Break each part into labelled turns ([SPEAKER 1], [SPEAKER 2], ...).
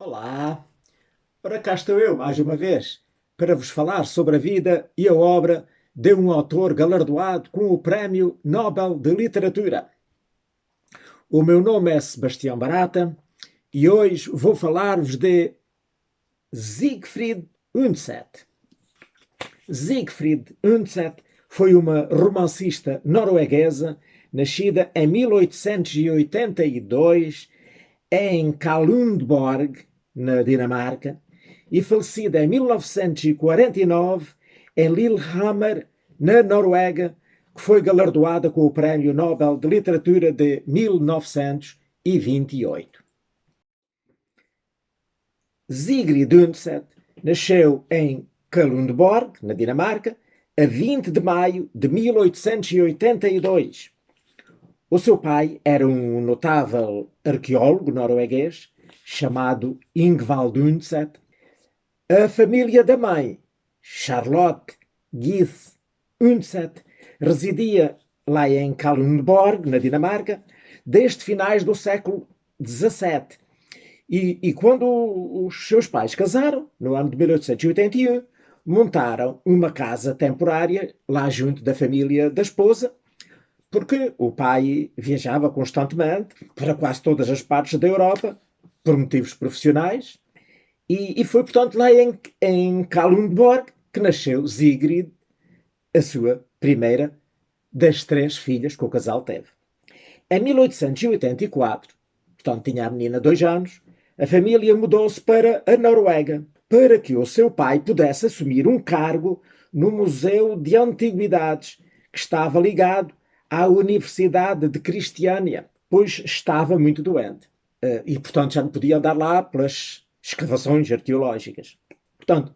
[SPEAKER 1] Olá, ora cá estou eu mais uma vez para vos falar sobre a vida e a obra de um autor galardoado com o Prémio Nobel de Literatura. O meu nome é Sebastião Barata e hoje vou falar-vos de Siegfried Undset. Siegfried Undset foi uma romancista norueguesa nascida em 1882 em Kalundborg, na Dinamarca, e falecida em 1949 em Lillehammer, na Noruega, que foi galardoada com o Prémio Nobel de Literatura de 1928. Sigrid Undset nasceu em Kalundborg, na Dinamarca, a 20 de maio de 1882. O seu pai era um notável arqueólogo norueguês chamado Ingvald Undset. A família da mãe, Charlotte Gith Undset, residia lá em Kalundborg, na Dinamarca, desde finais do século XVII. E quando os seus pais casaram, no ano de 1881, montaram uma casa temporária lá junto da família da esposa, porque o pai viajava constantemente para quase todas as partes da Europa, por motivos profissionais, e foi, portanto, lá em Kalundborg que nasceu Sigrid, a sua primeira das três filhas que o casal teve. Em 1884, portanto, tinha a menina 2 anos, a família mudou-se para a Noruega, para que o seu pai pudesse assumir um cargo no Museu de Antiguidades, que estava ligado à Universidade de Cristiânia, pois estava muito doente. E, portanto, já não podia andar lá pelas escavações arqueológicas. Portanto,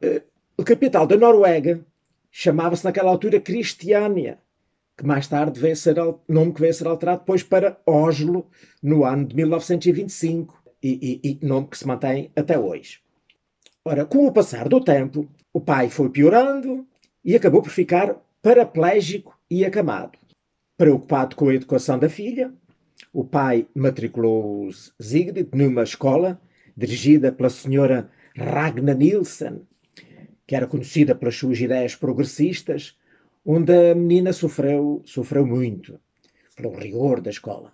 [SPEAKER 1] a capital da Noruega chamava-se naquela altura Cristiânia, que mais tarde veio ser, nome que veio a ser alterado depois para Oslo, no ano de 1925, e nome que se mantém até hoje. Ora, com o passar do tempo, o pai foi piorando e acabou por ficar paraplégico e acamado. Preocupado com a educação da filha, o pai matriculou Sigrid numa escola dirigida pela senhora Ragna Nielsen, que era conhecida pelas suas ideias progressistas, onde a menina sofreu muito pelo rigor da escola.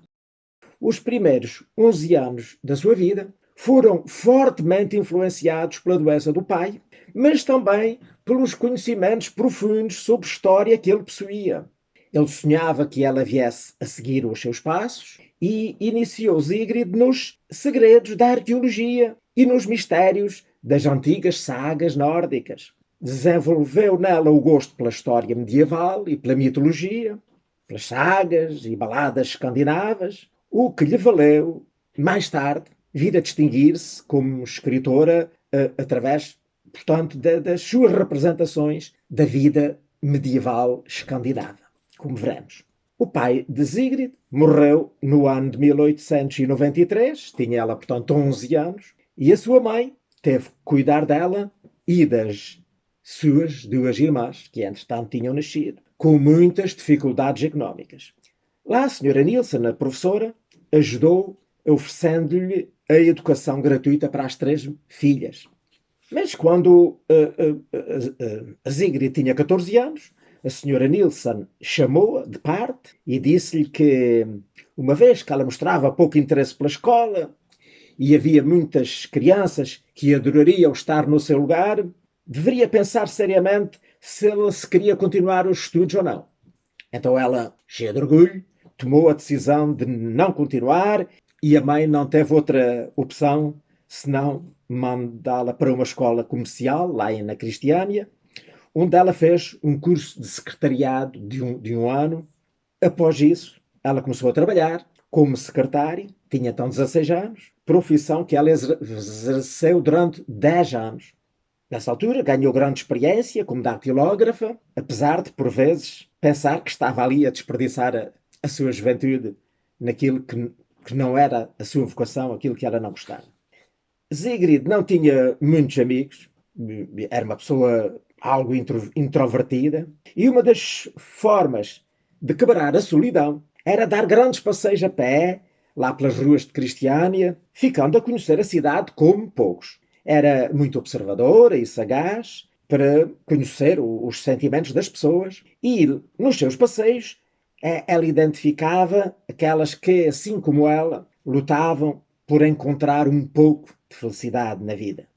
[SPEAKER 1] Os primeiros 11 anos da sua vida foram fortemente influenciados pela doença do pai, mas também pelos conhecimentos profundos sobre história que ele possuía. Ele sonhava que ela viesse a seguir os seus passos e iniciou Sigrid nos segredos da arqueologia e nos mistérios das antigas sagas nórdicas. Desenvolveu nela o gosto pela história medieval e pela mitologia, pelas sagas e baladas escandinavas, o que lhe valeu, mais tarde, vir a distinguir-se como escritora através, portanto, das suas representações da vida medieval escandinava, como veremos. O pai de Sigrid morreu no ano de 1893, tinha ela, portanto, 11 anos, e a sua mãe teve que cuidar dela e das suas 2 irmãs, que entretanto tinham nascido, com muitas dificuldades económicas. Lá a senhora Nielsen, a professora, ajudou oferecendo-lhe a educação gratuita para as 3 filhas. Mas quando a Sigrid tinha 14 anos, a senhora Nielsen chamou-a de parte e disse-lhe que, uma vez que ela mostrava pouco interesse pela escola e havia muitas crianças que adorariam estar no seu lugar, deveria pensar seriamente se ela se queria continuar os estudos ou não. Então ela, cheia de orgulho, tomou a decisão de não continuar e a mãe não teve outra opção senão mandá-la para uma escola comercial, lá na Cristiânia, onde ela fez um curso de secretariado de um ano. Após isso, ela começou a trabalhar como secretária, tinha então 16 anos, profissão que ela exerceu durante 10 anos. Nessa altura, ganhou grande experiência como datilógrafa, apesar de, por vezes, pensar que estava ali a desperdiçar a sua juventude naquilo que não era a sua vocação, aquilo que ela não gostava. Sigrid não tinha muitos amigos, era uma pessoa algo introvertida, e uma das formas de quebrar a solidão era dar grandes passeios a pé lá pelas ruas de Cristiânia, ficando a conhecer a cidade como poucos. Era muito observadora e sagaz para conhecer os sentimentos das pessoas e, nos seus passeios, ela identificava aquelas que, assim como ela, lutavam por encontrar um pouco de felicidade na vida.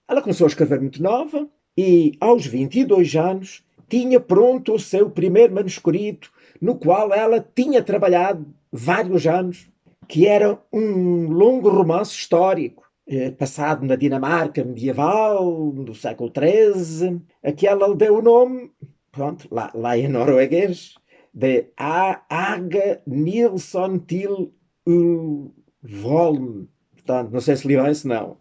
[SPEAKER 1] Ela começou a escrever muito nova e, aos 22 anos, tinha pronto o seu primeiro manuscrito, no qual ela tinha trabalhado vários anos, que era um longo romance histórico, passado na Dinamarca medieval, do século XIII, a que ela lhe deu o nome, pronto, lá em norueguês, de Age Nilsson til Ulvholm. Portanto, não sei se li bem, se não.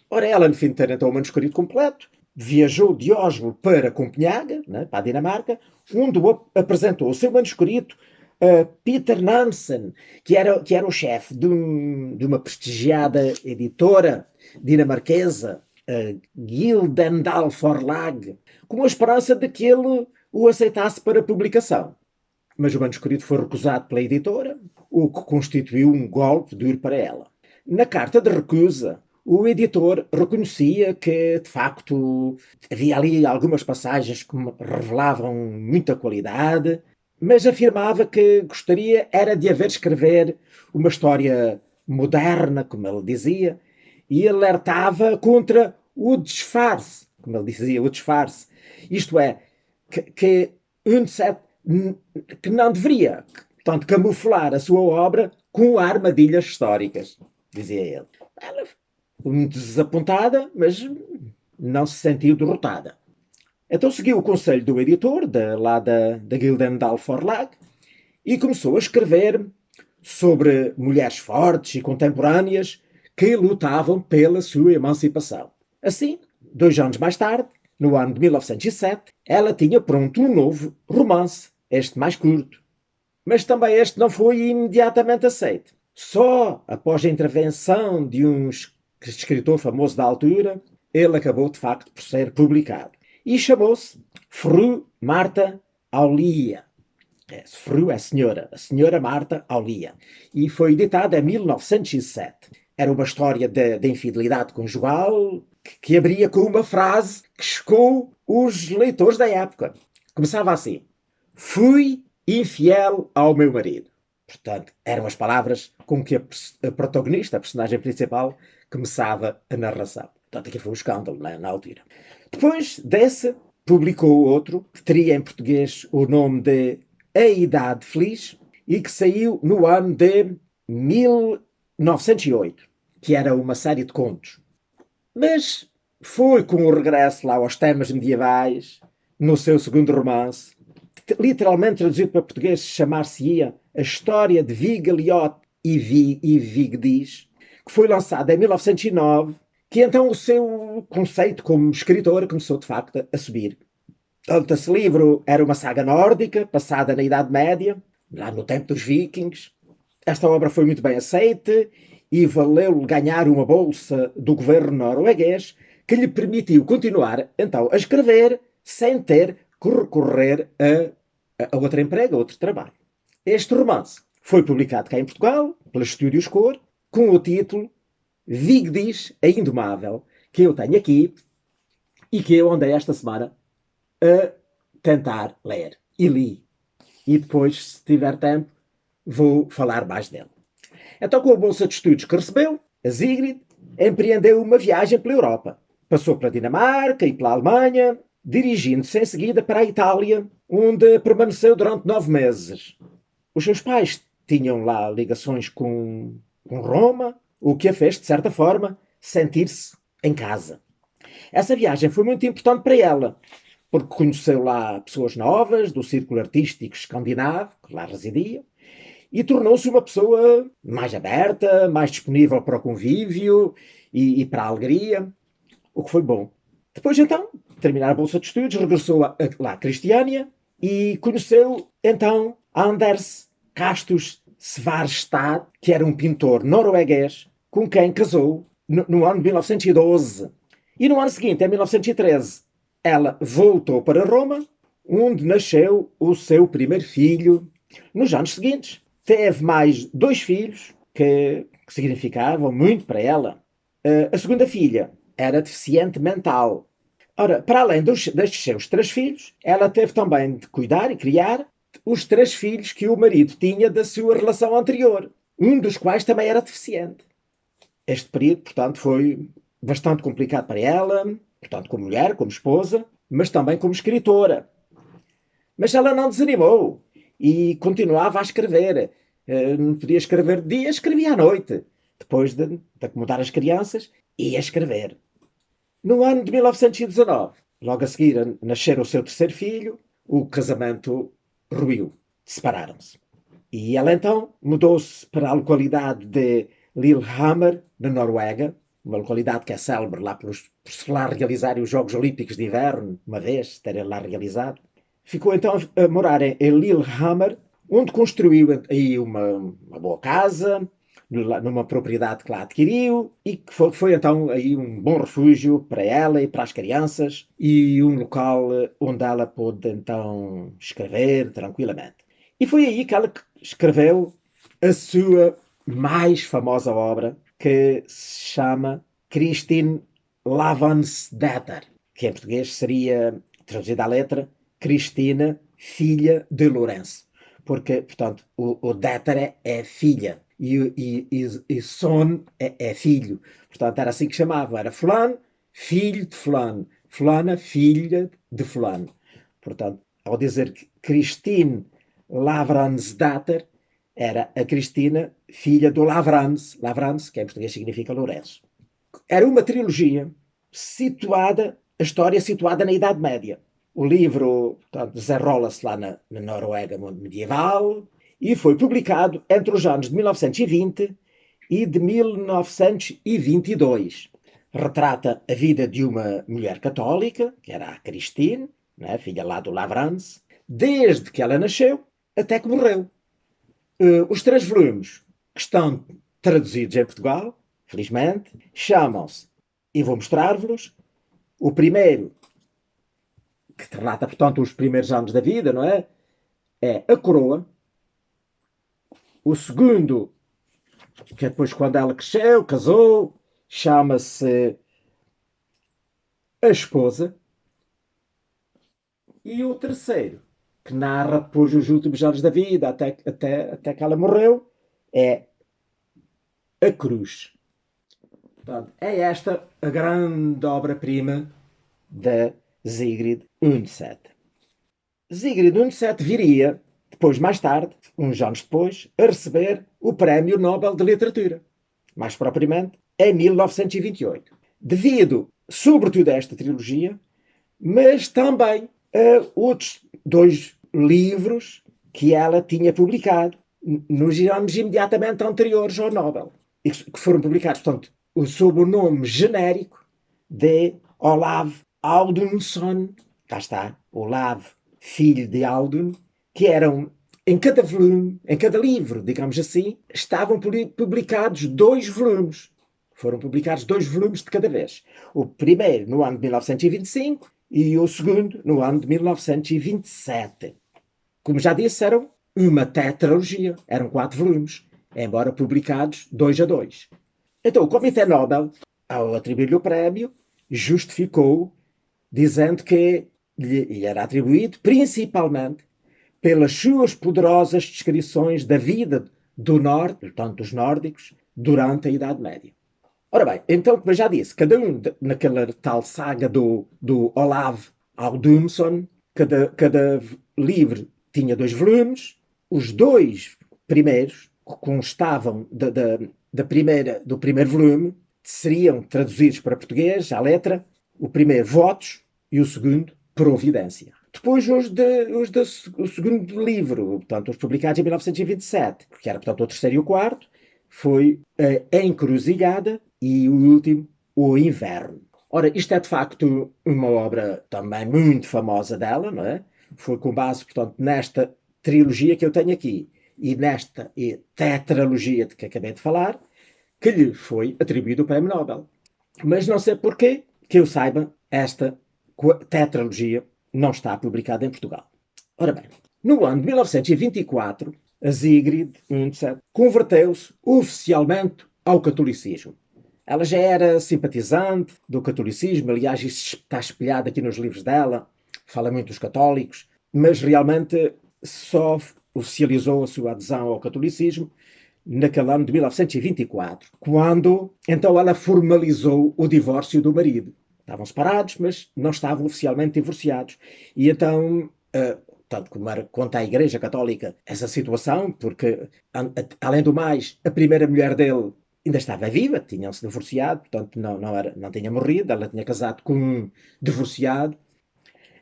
[SPEAKER 1] Ora, ela, no fim de ter então o manuscrito completo, viajou de Oslo para Copenhaga, né, para a Dinamarca, onde apresentou o seu manuscrito a Peter Nansen, que era o chefe de uma prestigiada editora dinamarquesa, a Gyldendal Forlag, com a esperança de que ele o aceitasse para publicação. Mas o manuscrito foi recusado pela editora, o que constituiu um golpe duro para ela. Na carta de recusa, o editor reconhecia que, de facto, havia ali algumas passagens que revelavam muita qualidade, mas afirmava que gostaria era de haver escrever uma história moderna, como ele dizia, e alertava contra o disfarce, como ele dizia, o disfarce. Isto é, que Undset que não deveria, portanto, camuflar a sua obra com armadilhas históricas, dizia ele. Ela foi muito desapontada, mas não se sentiu derrotada. Então seguiu o conselho do editor, lá da Gyldendal Forlag, e começou a escrever sobre mulheres fortes e contemporâneas que lutavam pela sua emancipação. Assim, 2 anos mais tarde, no ano de 1907, ela tinha pronto um novo romance, este mais curto. Mas também este não foi imediatamente aceito. Só após a intervenção de um escritor famoso da altura, ele acabou de facto por ser publicado. E chamou-se Fru Marta Aulia. Fru é a senhora Marta Aulia. E foi editada em 1907. Era uma história de infidelidade conjugal que abria com uma frase que chocou os leitores da época. Começava assim: fui infiel ao meu marido. Portanto, eram as palavras com que a protagonista, a personagem principal, começava a narração. Portanto, aqui foi um escândalo na altura. Depois desse, publicou outro, que teria em português o nome de A Idade Feliz, e que saiu no ano de 1908, que era uma série de contos. Mas foi com o regresso lá aos temas medievais, no seu segundo romance, que literalmente traduzido para português chamar-se-ia A História de Vigaliot e Vigdis, que foi lançado em 1909, que então o seu conceito como escritor começou de facto a subir. Portanto, esse livro era uma saga nórdica, passada na Idade Média, lá no tempo dos vikings. Esta obra foi muito bem aceita e valeu-lhe ganhar uma bolsa do governo norueguês que lhe permitiu continuar, então, a escrever sem ter que recorrer a outro emprego, a outro trabalho. Este romance foi publicado cá em Portugal, pela Estúdios Cor, com o título Vigdis, a Indomável, que eu tenho aqui e que eu andei esta semana a tentar ler. E li. E depois, se tiver tempo, vou falar mais dele. Então, com a bolsa de estudos que recebeu, a Sigrid empreendeu uma viagem pela Europa. Passou pela Dinamarca e pela Alemanha, dirigindo-se em seguida para a Itália, onde permaneceu durante 9 meses. Os seus pais tinham lá ligações com Roma, o que a fez, de certa forma, sentir-se em casa. Essa viagem foi muito importante para ela, porque conheceu lá pessoas novas do círculo artístico escandinavo, que lá residia, e tornou-se uma pessoa mais aberta, mais disponível para o convívio e para a alegria, o que foi bom. Depois, então, de terminar a bolsa de estudos, regressou lá a Cristiânia e conheceu, então, Anders Castus Svarstad, que era um pintor norueguês, com quem casou no ano de 1912. E no ano seguinte, em 1913, ela voltou para Roma, onde nasceu o seu primeiro filho. Nos anos seguintes, teve mais 2 filhos que significavam muito para ela. A segunda filha era deficiente mental. Ora, para além destes seus 3 filhos, ela teve também de cuidar e criar os 3 filhos que o marido tinha da sua relação anterior, um dos quais também era deficiente. Este período, portanto, foi bastante complicado para ela, portanto, como mulher, como esposa, mas também como escritora. Mas ela não desanimou e continuava a escrever. Não podia escrever de dia, escrevia à noite. Depois de acomodar as crianças, ia escrever. No ano de 1919, logo a seguir a nascer o seu 3º filho, o casamento ruiu. Separaram-se. E ela então mudou-se para a localidade de Lillehammer, na Noruega, uma localidade que é célebre lá por se lá realizarem os Jogos Olímpicos de Inverno, uma vez, terem lá realizado. Ficou então a morar em Lillehammer, onde construiu aí uma boa casa, numa propriedade que lá adquiriu, e que foi então aí um bom refúgio para ela e para as crianças, e um local onde ela pôde então escrever tranquilamente. E foi aí que ela escreveu a sua mais famosa obra, que se chama Christine Lavansdatter, que em português seria, traduzida à letra, Cristina, filha de Lourenço. Porque, portanto, o Datter é filha e son é filho. Portanto, era assim que chamavam. Era fulano, filho de fulano. Fulana, filha de fulano. Portanto, ao dizer que Christine Lavransdatter, era a Cristina, filha do Lavrans, que em português significa Lourenço. Era uma trilogia situada, a história situada na Idade Média. O livro, portanto, desenrola-se lá na Noruega medieval e foi publicado entre os anos de 1920 e de 1922. Retrata a vida de uma mulher católica, que era a Christine, né, filha lá do Lavrans, desde que ela nasceu até que morreu. Os 3 volumes que estão traduzidos em Portugal, felizmente, chamam-se, e vou mostrar-vos, o primeiro, que relata, portanto, os primeiros anos da vida, não é? É A Coroa. O segundo, que é depois quando ela cresceu, casou, chama-se A Esposa. E o terceiro, que narra depois os últimos anos da vida, até que ela morreu, é A Cruz. Portanto, é esta a grande obra-prima da Sigrid Undset. Sigrid Undset viria, depois, mais tarde, uns anos depois, a receber o Prémio Nobel de Literatura. Mais propriamente, em 1928. Devido, sobretudo, a esta trilogia, mas também a outros 2 livros que ela tinha publicado nos anos imediatamente anteriores ao Nobel, e que foram publicados, portanto, sob o nome genérico de Olav Audunson. Cá está, Olav, filho de Audun, que eram, em cada volume, em cada livro, digamos assim, estavam publicados 2 volumes. Foram publicados 2 volumes de cada vez. O primeiro no ano de 1925 e o segundo no ano de 1927. Como já disse, eram uma tetralogia. Eram 4 volumes, embora publicados 2 a 2. Então, o Comitê Nobel, ao atribuir-lhe o prémio, justificou dizendo que lhe era atribuído principalmente pelas suas poderosas descrições da vida do Norte, portanto dos nórdicos, durante a Idade Média. Ora bem, então, como eu já disse, cada um naquela tal saga do Olav Audunson, cada livro tinha 2 volumes. Os 2 primeiros, que constavam do primeiro volume, seriam traduzidos para português, à letra, o primeiro Votos e o segundo Providência. Depois o segundo livro, portanto, os publicados em 1927, que era, portanto, o terceiro e o quarto, foi A Encruzilhada e o último, O Inverno. Ora, isto é de facto uma obra também muito famosa dela, não é? Foi com base, portanto, nesta trilogia que eu tenho aqui e nesta tetralogia de que acabei de falar, que lhe foi atribuído o Prémio Nobel. Mas não sei porquê, que eu saiba, esta tetralogia não está publicada em Portugal. Ora bem, no ano de 1924, a Sigrid Undset, converteu-se oficialmente ao catolicismo. Ela já era simpatizante do catolicismo, aliás, isso está espelhado aqui nos livros dela, fala muito dos católicos, mas realmente só oficializou a sua adesão ao catolicismo naquele ano de 1924, quando então ela formalizou o divórcio do marido. Estavam separados, mas não estavam oficialmente divorciados. E então, tanto como conta a Igreja Católica essa situação, porque, além do mais, a primeira mulher dele ainda estava viva, tinham-se divorciado, portanto não tinha morrido, ela tinha casado com um divorciado.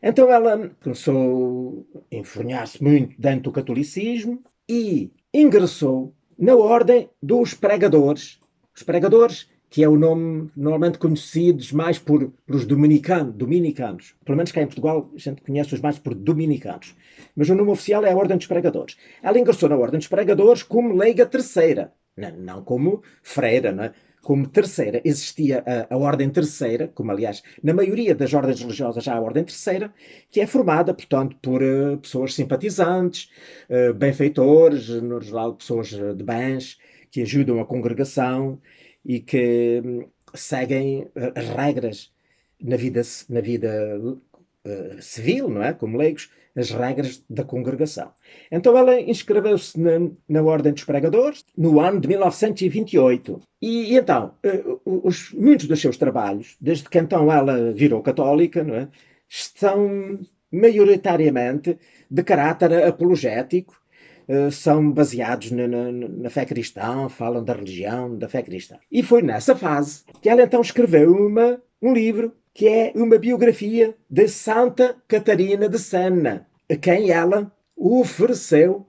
[SPEAKER 1] Então ela começou a enfornhar-se muito dentro do catolicismo e ingressou na ordem dos pregadores. Os pregadores, que é o nome normalmente conhecidos mais por dominicanos. Pelo menos cá em Portugal a gente conhece-os mais por dominicanos. Mas o nome oficial é a Ordem dos Pregadores. Ela ingressou na Ordem dos Pregadores como leiga terceira, não como freira, não é? Como terceira. Existia a Ordem Terceira, como aliás na maioria das ordens religiosas há a Ordem Terceira, que é formada, portanto, por pessoas simpatizantes, benfeitores, no geral pessoas de bens, que ajudam a congregação e que seguem as regras na vida civil, não é? Como leigos, as regras da congregação. Então ela inscreveu-se na Ordem dos Pregadores no ano de 1928. E então, muitos dos seus trabalhos, desde que então ela virou católica, não é? Estão maioritariamente de caráter apologético, são baseados na fé cristã, falam da religião, da fé cristã. E foi nessa fase que ela então escreveu um livro que é uma biografia de Santa Catarina de Sena, a quem ela ofereceu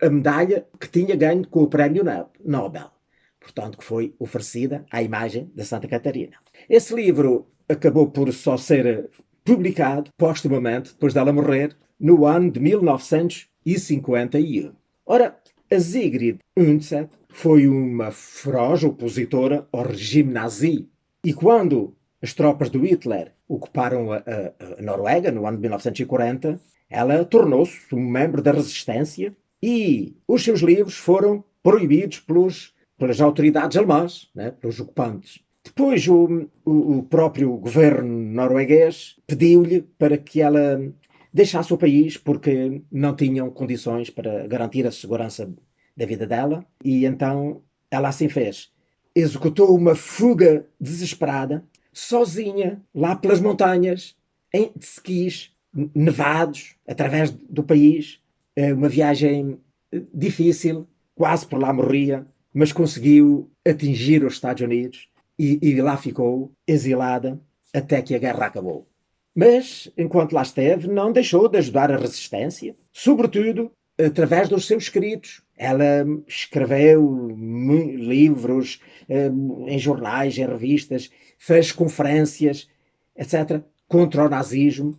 [SPEAKER 1] a medalha que tinha ganho com o Prémio Nobel. Portanto, que foi oferecida à imagem da Santa Catarina. Esse livro acabou por só ser publicado póstumamente, depois dela morrer, no ano de 1951. Ora, a Sigrid Undset foi uma feroz opositora ao regime nazi. E quando as tropas do Hitler ocuparam a Noruega, no ano de 1940, ela tornou-se um membro da resistência e os seus livros foram proibidos pelas autoridades alemãs, né, pelos ocupantes. Depois o próprio governo norueguês pediu-lhe para que ela deixasse o país porque não tinham condições para garantir a segurança da vida dela e então ela assim fez. Executou uma fuga desesperada, sozinha, lá pelas montanhas, de skis nevados, através do país. Uma viagem difícil, quase por lá morria, mas conseguiu atingir os Estados Unidos e lá ficou exilada até que a guerra acabou. Mas, enquanto lá esteve, não deixou de ajudar a resistência, sobretudo através dos seus escritos. Ela escreveu livros em jornais, em revistas, fez conferências, etc., contra o nazismo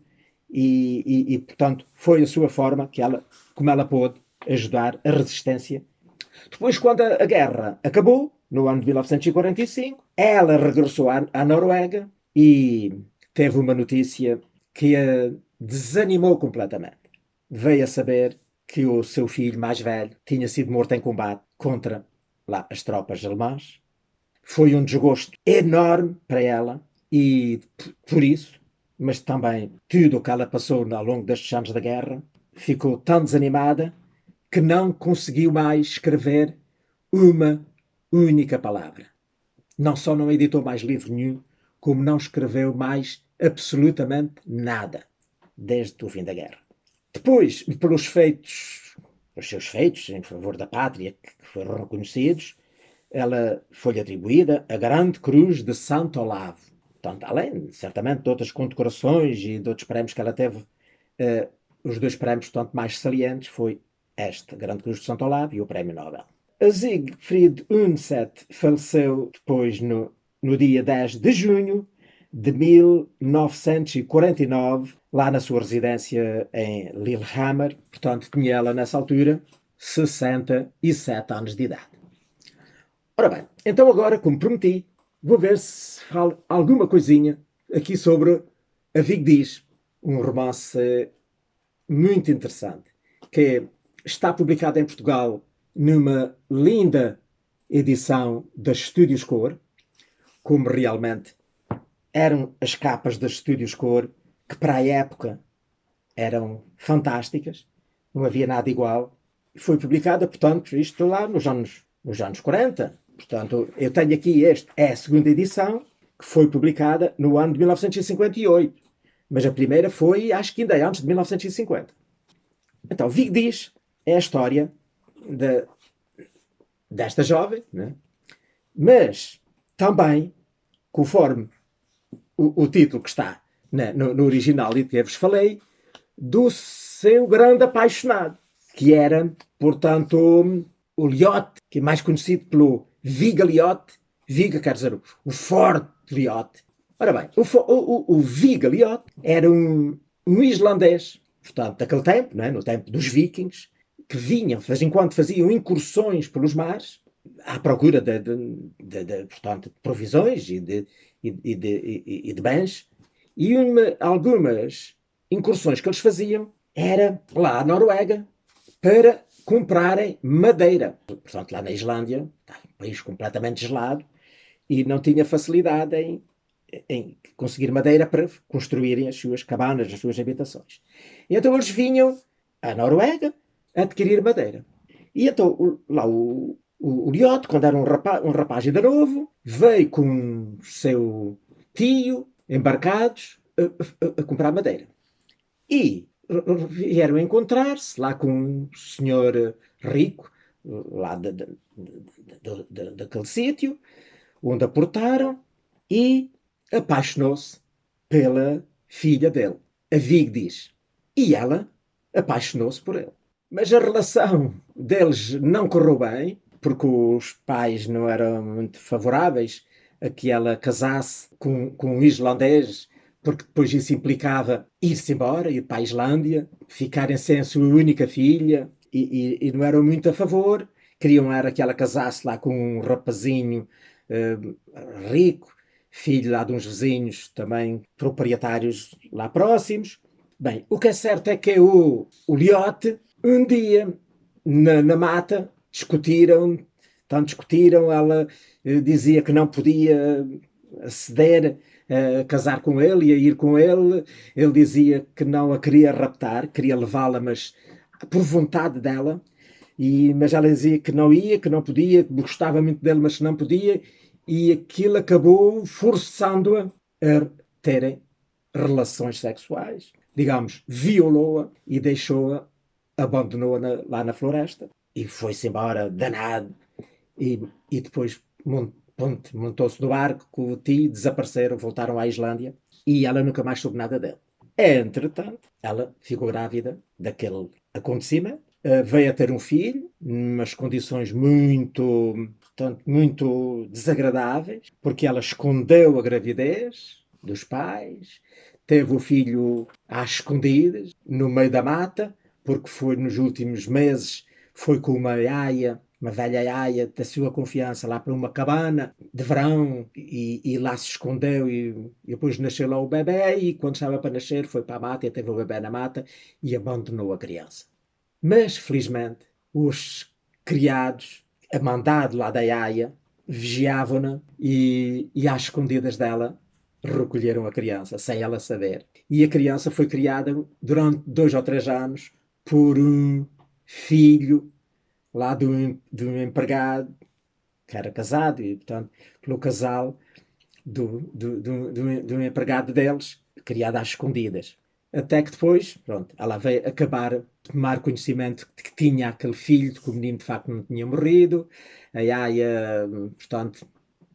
[SPEAKER 1] e, portanto, foi a sua forma como ela pôde ajudar a resistência. Depois, quando a guerra acabou, no ano de 1945, ela regressou à Noruega e teve uma notícia que a desanimou completamente. Veio a saber que o seu filho mais velho tinha sido morto em combate contra lá as tropas alemãs. Foi um desgosto enorme para ela e por isso, mas também tudo o que ela passou ao longo destes anos da guerra, ficou tão desanimada que não conseguiu mais escrever uma única palavra. Não só não editou mais livro nenhum, como não escreveu mais absolutamente nada desde o fim da guerra. Depois, os seus feitos em favor da pátria, que foram reconhecidos, ela foi atribuída a Grande Cruz de Santo Olavo. Portanto, além, certamente, de outras condecorações e de outros prémios que ela teve, os dois prémios, portanto, mais salientes foi este, Grande Cruz de Santo Olavo e o Prémio Nobel. A Siegfried Undset faleceu depois no dia 10 de junho de 1949, lá na sua residência em Lillehammer. Portanto, tinha ela, nessa altura, 67 anos de idade. Ora bem, então agora, como prometi, vou ver se falo alguma coisinha aqui sobre A Vigdis, um romance muito interessante, que está publicada em Portugal numa linda edição das Estúdios Cor, como realmente eram as capas das Estúdios Cor, que para a época eram fantásticas, não havia nada igual. Foi publicada, portanto, isto lá nos anos 40. Portanto, eu tenho aqui é a segunda edição, que foi publicada no ano de 1958. Mas a primeira foi, acho que ainda antes de 1950. Então, Vig diz é a história desta jovem, né? Mas também, conforme o título que está no original e que eu vos falei, do seu grande apaixonado, que era, portanto, o Liotte, que é mais conhecido pelo Viga Liotte. Viga quer dizer o forte Liotte. Ora bem, o Viga Liotte era um islandês, portanto, daquele tempo, no tempo dos vikings, que vinham, de vez em quando faziam incursões pelos mares, à procura portanto, de provisões e de bens, e algumas incursões que eles faziam era lá à Noruega para comprarem madeira. Portanto, lá na Islândia, um país completamente gelado, e não tinha facilidade em conseguir madeira para construírem as suas cabanas, as suas habitações. E então eles vinham à Noruega adquirir madeira. E então lá o Liotte, quando era um rapaz ainda novo, veio com o seu tio, embarcados, a comprar madeira. E vieram encontrar-se lá com um senhor rico, lá daquele sítio, onde aportaram, e apaixonou-se pela filha dele, a Vigdis. E ela apaixonou-se por ele. Mas a relação deles não correu bem, porque os pais não eram muito favoráveis a que ela casasse com um islandês, porque depois isso implicava ir-se embora, ir para a Islândia, ficarem sem a sua única filha, e não eram muito a favor. Queriam era que ela casasse lá com um rapazinho rico, filho lá de uns vizinhos também proprietários lá próximos. Bem, o que é certo é que o Liotte, um dia, na mata, discutiram, ela dizia que não podia aceder a casar com ele e a ir com ele dizia que não a queria raptar, queria levá-la, mas por vontade dela, mas ela dizia que não ia, que não podia, que gostava muito dele, mas que não podia, e aquilo acabou forçando-a a terem relações sexuais. Digamos, violou-a e deixou-a, abandonou-a lá na floresta e foi-se embora danado. E depois montou-se no barco com o tio, desapareceram, voltaram à Islândia e ela nunca mais soube nada dele. Entretanto, ela ficou grávida daquele acontecimento, veio a ter um filho, numas condições portanto, muito desagradáveis, porque ela escondeu a gravidez dos pais, teve o filho às escondidas, no meio da mata, porque foi nos últimos meses, foi com uma velha aia da sua confiança lá para uma cabana de verão e lá se escondeu e depois nasceu lá o bebê e quando estava para nascer foi para a mata e teve o bebê na mata e abandonou a criança. Mas, felizmente, os criados, a mandado lá da aia, vigiavam-na e às escondidas dela recolheram a criança, sem ela saber. E a criança foi criada durante 2 ou 3 anos por um filho lá de um empregado que era casado e, portanto, pelo casal de um empregado deles, criado às escondidas. Até que depois, pronto, ela veio acabar de tomar conhecimento de que tinha aquele filho, de que o menino de facto não tinha morrido. A Aia, portanto,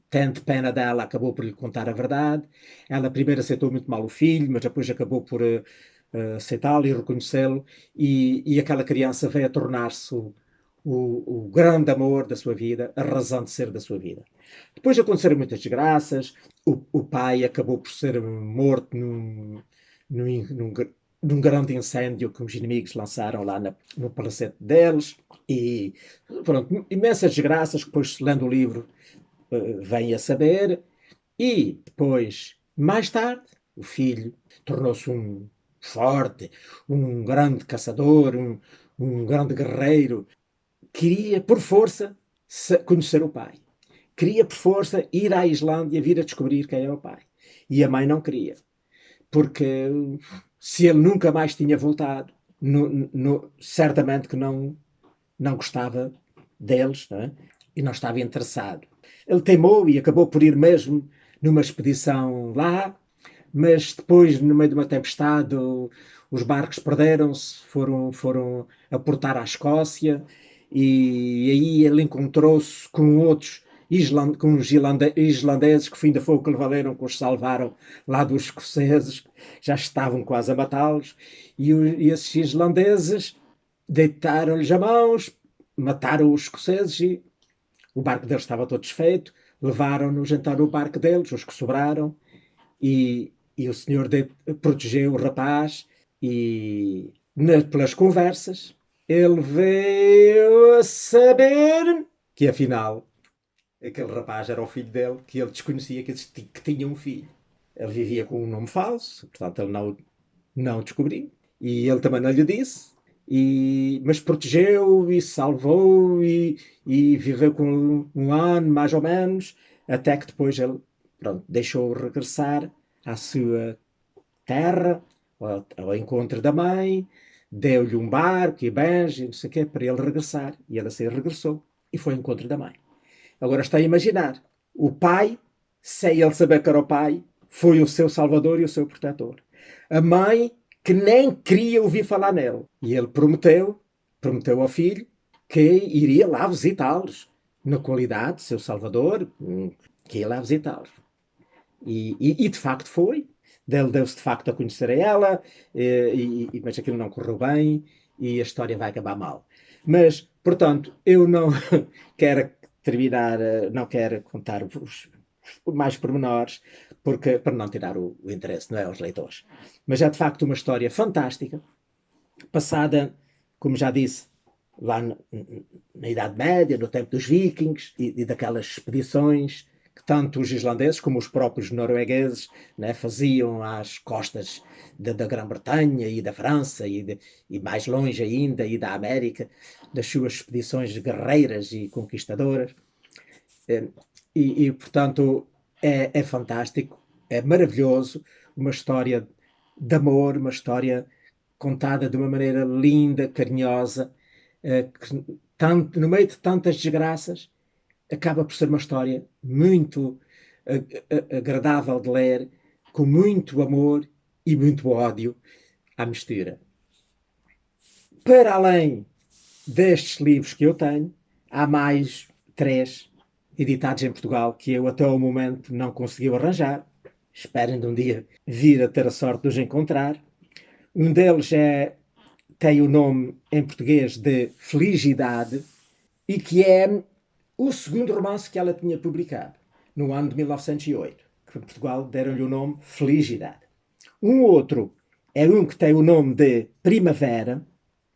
[SPEAKER 1] tendo pena dela, acabou por lhe contar a verdade. Ela primeiro aceitou muito mal o filho, mas depois acabou por aceitá-lo e reconhecê-lo. E aquela criança veio a tornar-se o grande amor da sua vida, a razão de ser da sua vida. Depois aconteceram muitas desgraças. O pai acabou por ser morto num grande incêndio que os inimigos lançaram lá no palacete deles. E pronto, imensas desgraças que depois, lendo o livro, vem a saber. E depois, mais tarde, o filho tornou-se um forte, um grande caçador, um grande guerreiro, queria, por força, conhecer o pai. Queria, por força, ir à Islândia, vir a descobrir quem é o pai. E a mãe não queria, porque se ele nunca mais tinha voltado, certamente que não gostava deles, não é? E não estava interessado. Ele teimou e acabou por ir mesmo numa expedição lá, mas depois, no meio de uma tempestade, os barcos perderam-se, foram aportar à Escócia, e aí ele encontrou-se com outros com os islandeses, que ainda foi o que lhe valeram, que os salvaram lá dos escoceses, já estavam quase a matá-los, e esses islandeses deitaram-lhes a mãos, mataram os escoceses e o barco deles estava todo desfeito, levaram-nos então no barco deles, os que sobraram, e o senhor protegeu o rapaz e pelas conversas ele veio a saber que afinal aquele rapaz era o filho dele, que ele desconhecia que tinha um filho. Ele vivia com um nome falso, portanto ele não descobriu. E ele também não lhe disse, mas protegeu e salvou e viveu com um ano, mais ou menos, até que depois ele deixou regressar à sua terra, ao encontro da mãe, deu-lhe um barco e bens e não sei o quê, para ele regressar. E ele assim regressou e foi ao encontro da mãe. Agora está a imaginar, o pai, sem ele saber que era o pai, foi o seu salvador e o seu protetor. A mãe, que nem queria ouvir falar nele. E ele prometeu ao filho que iria lá visitá-los, na qualidade de seu salvador, que ia lá visitá-los. E de facto foi. Ele deu-se de facto a conhecer a ela, mas aquilo não correu bem e a história vai acabar mal. Mas, portanto, eu não quero terminar, não quero contar os mais pormenores, porque, para não tirar o interesse, não é, aos leitores. Mas é de facto uma história fantástica, passada, como já disse, lá na Idade Média, no tempo dos vikings e daquelas expedições que tanto os islandeses como os próprios noruegueses, né, faziam às costas da Grã-Bretanha e da França e mais longe ainda, e da América, das suas expedições guerreiras e conquistadoras. Portanto, é fantástico, é maravilhoso, uma história de amor, uma história contada de uma maneira linda, carinhosa, que no meio de tantas desgraças, acaba por ser uma história muito agradável de ler, com muito amor e muito ódio à mistura. Para além destes livros que eu tenho, há mais 3 editados em Portugal que eu até ao momento não consegui arranjar. Esperem de um dia vir a ter a sorte de os encontrar. Um deles tem o nome em português de Felicidade e que é o segundo romance que ela tinha publicado, no ano de 1908, que em Portugal deram-lhe o nome Felicidade. Um outro é um que tem o nome de Primavera.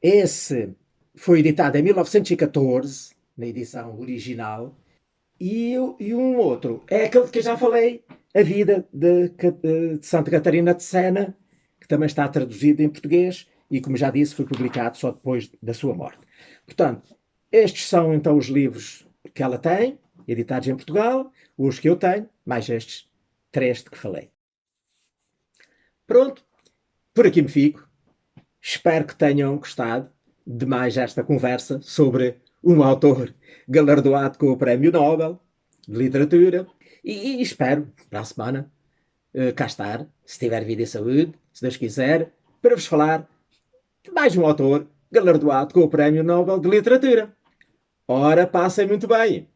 [SPEAKER 1] Esse foi editado em 1914, na edição original. E um outro é aquele que eu já falei, A Vida de Santa Catarina de Sena, que também está traduzido em português e, como já disse, foi publicado só depois da sua morte. Portanto, estes são então os livros que ela tem, editados em Portugal, os que eu tenho, mais estes 3 de que falei. Pronto, por aqui me fico. Espero que tenham gostado de mais esta conversa sobre um autor galardoado com o Prémio Nobel de Literatura e espero, para a semana, cá estar, se tiver vida e saúde, se Deus quiser, para vos falar de mais um autor galardoado com o Prémio Nobel de Literatura. Ora, passem muito bem!